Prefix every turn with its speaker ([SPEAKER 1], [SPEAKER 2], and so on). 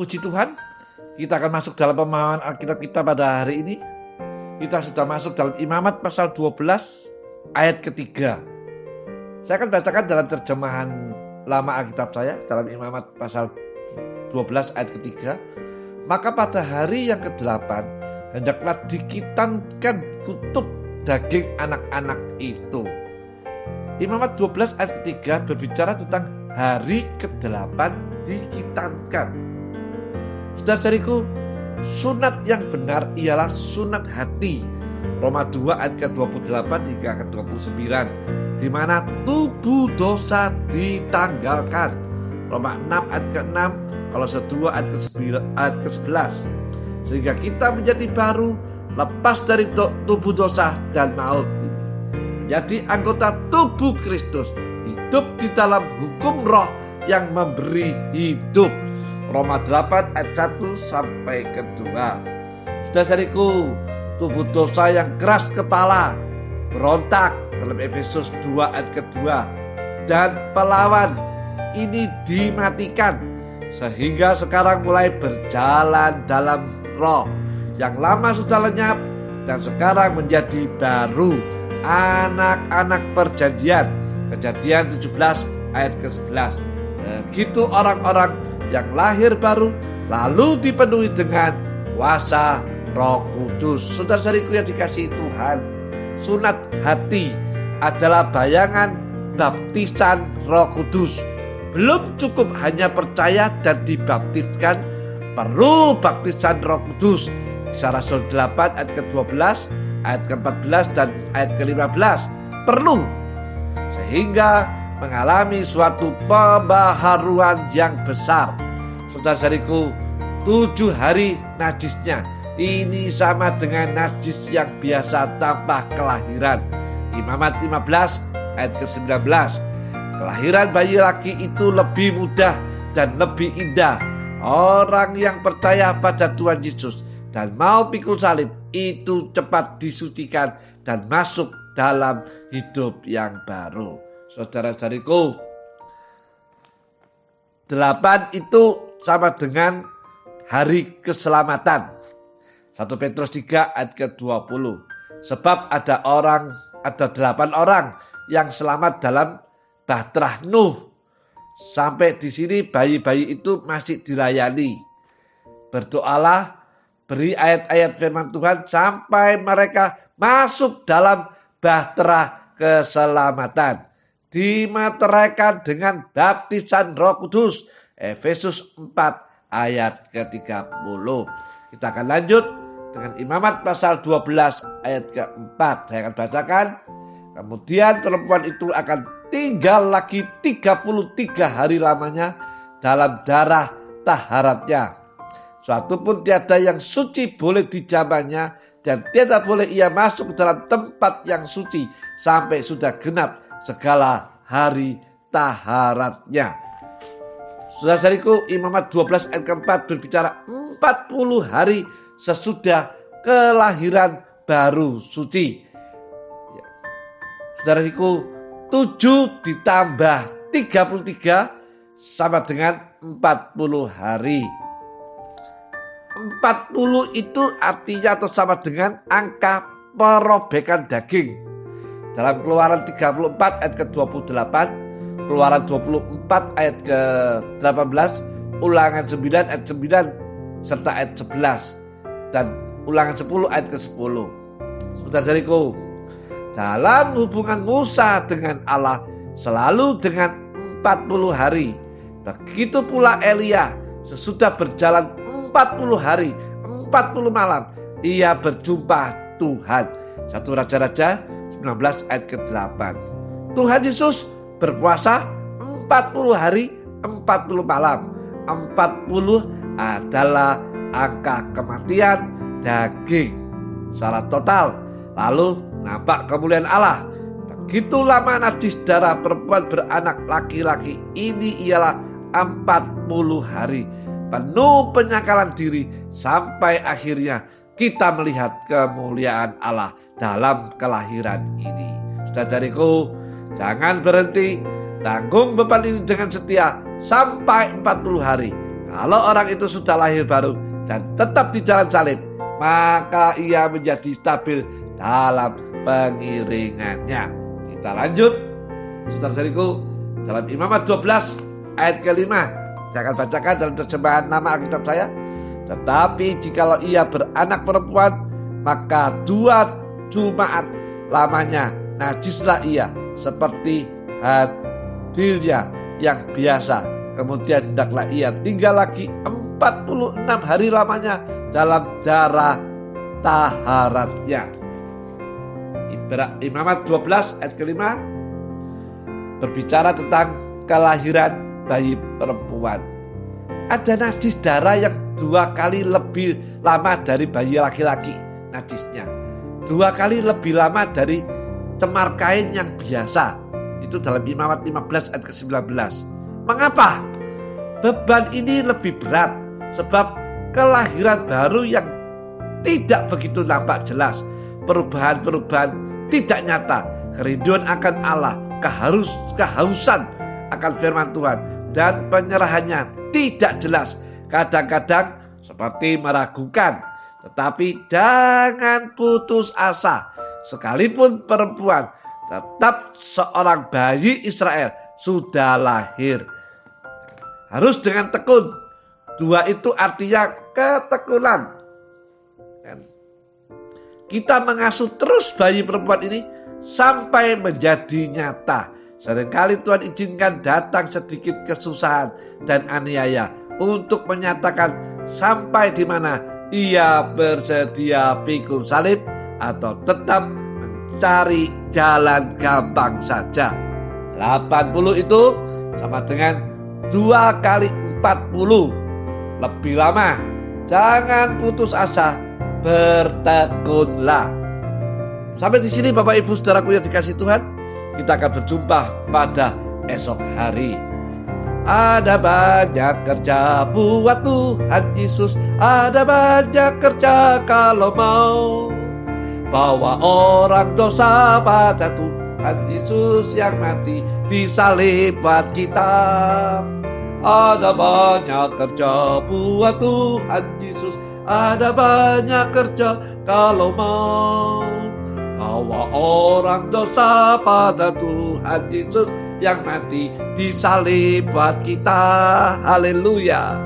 [SPEAKER 1] Puji Tuhan, kita akan masuk dalam pemahaman Alkitab kita pada hari ini. Kita sudah masuk dalam Imamat pasal 12 ayat ketiga. Saya akan bacakan dalam terjemahan lama Alkitab saya, dalam Imamat pasal 12 ayat ketiga. Maka pada hari yang ke-8, hendaklah dikitankan kutub daging anak-anak itu. Imamat 12 ayat ketiga berbicara tentang hari ke-8 dikitankan. Saudara-saudariku, sunat yang benar ialah sunat hati. Roma 2 ayat ke-28 hingga ke-29, di mana tubuh dosa ditanggalkan. Roma 6 ayat ke-6, Kolose 2 ayat ke-11. Sehingga kita menjadi baru, lepas dari tubuh dosa dan maut ini, menjadi anggota tubuh Kristus, hidup di dalam hukum roh yang memberi hidup. Roma 8 ayat 1 sampai ke 2. Saudara-saudariku, tubuh dosa yang keras kepala, berontak dalam Efesus 2 ayat ke-2, dan pelawan ini dimatikan, sehingga sekarang mulai berjalan dalam roh. Yang lama sudah lenyap dan sekarang menjadi baru, anak-anak perjanjian. Kejadian 17 ayat ke-11. Begitu orang-orang yang lahir baru lalu dipenuhi dengan kuasa Roh Kudus. Saudara-saudariku yang dikasihi Tuhan, sunat hati adalah bayangan baptisan Roh Kudus. Belum cukup hanya percaya dan dibaptiskan, perlu baptisan Roh Kudus. Kisah Rasul 8 ayat ke-12, ayat ke-14 dan ayat ke-15 perlu, sehingga mengalami suatu pembaharuan yang besar. Saudara-saudariku, 7 hari najisnya ini sama dengan najis yang biasa tanpa kelahiran. Imamat 15 ayat ke-19. Kelahiran bayi laki itu lebih mudah dan lebih indah. Orang yang percaya pada Tuhan Yesus dan mau pikul salib itu cepat disucikan dan masuk dalam hidup yang baru. Saudara-saudariku, 8 itu sama dengan hari keselamatan. 1 Petrus 3 ayat ke-20. Sebab ada 8 orang yang selamat dalam bahtera Nuh. Sampai di sini bayi-bayi itu masih dilayani. Berdoalah, beri ayat-ayat firman Tuhan sampai mereka masuk dalam bahtera keselamatan. Dimateraikan dengan baptisan Roh Kudus. Efesus 4 ayat ke-30. Kita akan lanjut dengan Imamat pasal 12 ayat ke-4. Saya akan bacakan. Kemudian perempuan itu akan tinggal lagi 33 hari lamanya dalam darah taharatnya. Suatu pun tiada yang suci boleh dijamahnya, dan tiada boleh ia masuk ke dalam tempat yang suci sampai sudah genap segala hari taharatnya. Saudara-saudariku, Imamat 12 ayat ke-4 berbicara 40 hari sesudah kelahiran baru suci. Saudara-saudariku, 7 ditambah 33 sama dengan 40 hari. 40 itu artinya atau sama dengan angka perobekan daging. Dalam Keluaran 34 ayat ke-28, Keluaran 24 ayat ke-18, Ulangan 9 ayat 9 serta ayat 11, dan Ulangan 10 ayat ke-10. Saudara-saudariku, dalam hubungan Musa dengan Allah selalu dengan 40 hari. Begitu pula Elia, sesudah berjalan 40 hari, 40 malam, ia berjumpa Tuhan. 1 Raja-Raja 19 ayat ke-8. Tuhan Yesus berpuasa 40 hari, 40 malam. 40 adalah angka kematian daging secara total. Lalu nampak kemuliaan Allah. Begitu lama najis darah perempuan beranak laki-laki ini ialah 40 hari. Penuh penyangkalan diri sampai akhirnya kita melihat kemuliaan Allah dalam kelahiran ini. Saudara-saudariku, jangan berhenti, tanggung beban ini dengan setia sampai 40 hari. Kalau orang itu sudah lahir baru dan tetap di jalan salib, maka ia menjadi stabil dalam pengiringannya. Kita lanjut, saudara-saudariku, dalam Imamat 12 ayat ke-5. Saya akan bacakan dalam terjemahan nama Alkitab saya. Tetapi jikalau ia beranak perempuan, maka 2 Jumaat lamanya najislah ia, seperti hadirnya yang biasa. Kemudian hendaklah ia tinggal lagi 46 hari lamanya dalam darah taharatnya. Imamat 12 ayat ke-5 berbicara tentang kelahiran bayi perempuan. Ada najis darah yang 2 kali lebih lama dari bayi laki-laki najisnya. 2 kali lebih lama dari cemar kain yang biasa. Itu dalam Imamat 15 ayat ke-19. Mengapa? Beban ini lebih berat sebab kelahiran baru yang tidak begitu nampak jelas. Perubahan-perubahan tidak nyata. Kerinduan akan Allah, kehausan akan firman Tuhan, dan penyerahannya tidak jelas. Kadang-kadang seperti meragukan. Tetapi jangan putus asa. Sekalipun perempuan, tetap seorang bayi Israel sudah lahir. Harus dengan tekun. 2 itu artinya ketekunan. Kita mengasuh terus bayi perempuan ini sampai menjadi nyata. Seringkali Tuhan izinkan datang sedikit kesusahan dan aniaya untuk menyatakan sampai di mana ia bersedia pikul salib atau tetap mencari jalan gampang saja. 80 itu sama dengan 2 kali 40, lebih lama. Jangan putus asa, bertekunlah. Sampai di sini Bapak Ibu Saudaraku yang dikasihi Tuhan. Kita akan berjumpa pada esok hari. Ada banyak kerja buat Tuhan Yesus. Ada banyak kerja kalau mau bawa orang dosa pada Tuhan Yesus yang mati di salib buat kita. Ada banyak kerja buat Tuhan Yesus. Ada banyak kerja kalau mau bawa orang dosa pada Tuhan Yesus yang mati di salib buat kita. Haleluya.